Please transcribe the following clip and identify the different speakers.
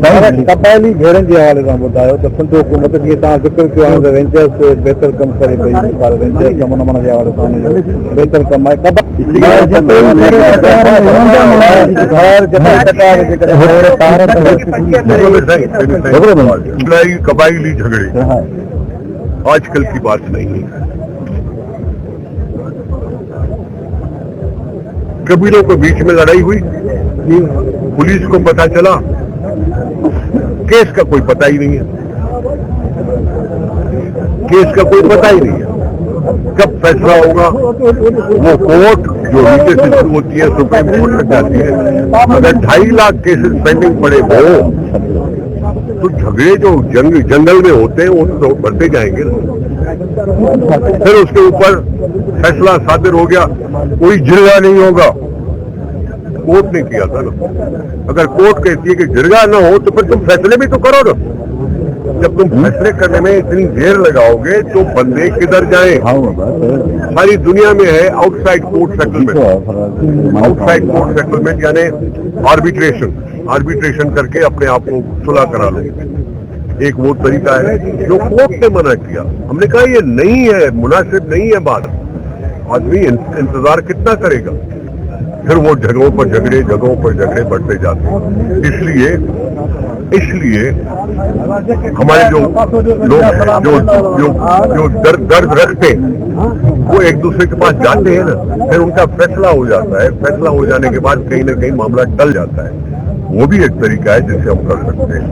Speaker 1: कपाली घेरनि जे हवाले सां ॿुधायो त सिंध हुकूमत जीअं तव्हां ज़िक्र कयो आहे त वेंचर्स बहितर कमु करे पई पर वेंचर्स कम नमूने जे हवाले सां बहितर कमु आहे
Speaker 2: कबायली झगड़े आजकल की बात नहीं है। कबीलों के बीच में लड़ाई हुई, पुलिस को पता चला, केस का कोई पता ही नहीं है, केस का कोई पता ही नहीं है। कब फैसला होगा वो कोर्ट जो नीचे से शुरू होती है सुप्रीम कोर्ट तक जाती है। अगर 2.5 लाख केसेस पेंडिंग पड़े हो तो झगड़े जो जंगल में होते हैं वो तो बढ़ते जाएंगे ना। फिर उसके ऊपर फैसला सादिर हो गया, कोई जिरगा नहीं होगा, कोर्ट ने किया था ना। अगर कोर्ट कहती है कि जिरगा ना हो तो फिर तुम फैसले भी तो करो ना। जब तुम फैसले करने में इतनी देर लगाओगे तो बंदे किधर जाएं? सारी दुनिया में है outside court settlement. Outside court settlement यानी आर्बिट्रेशन करके अपने आप को सुलह करा लो। एक वो तरीका है जो कोर्ट ने मना किया। हमने कहा ये नहीं है, मुनासिब नहीं है बात। आदमी इंतजार कितना करेगा? फिर वो जगहों पर झगड़े बढ़ते जाते हैं। इसलिए हमारे जो लोग जो दर्द रखते हैं वो एक दूसरे के पास जाते हैं ना, फिर उनका फैसला हो जाता है। फैसला हो जाने के बाद कहीं ना कहीं मामला टल जाता है। वो भी एक तरीका है जिससे हम कर सकते हैं।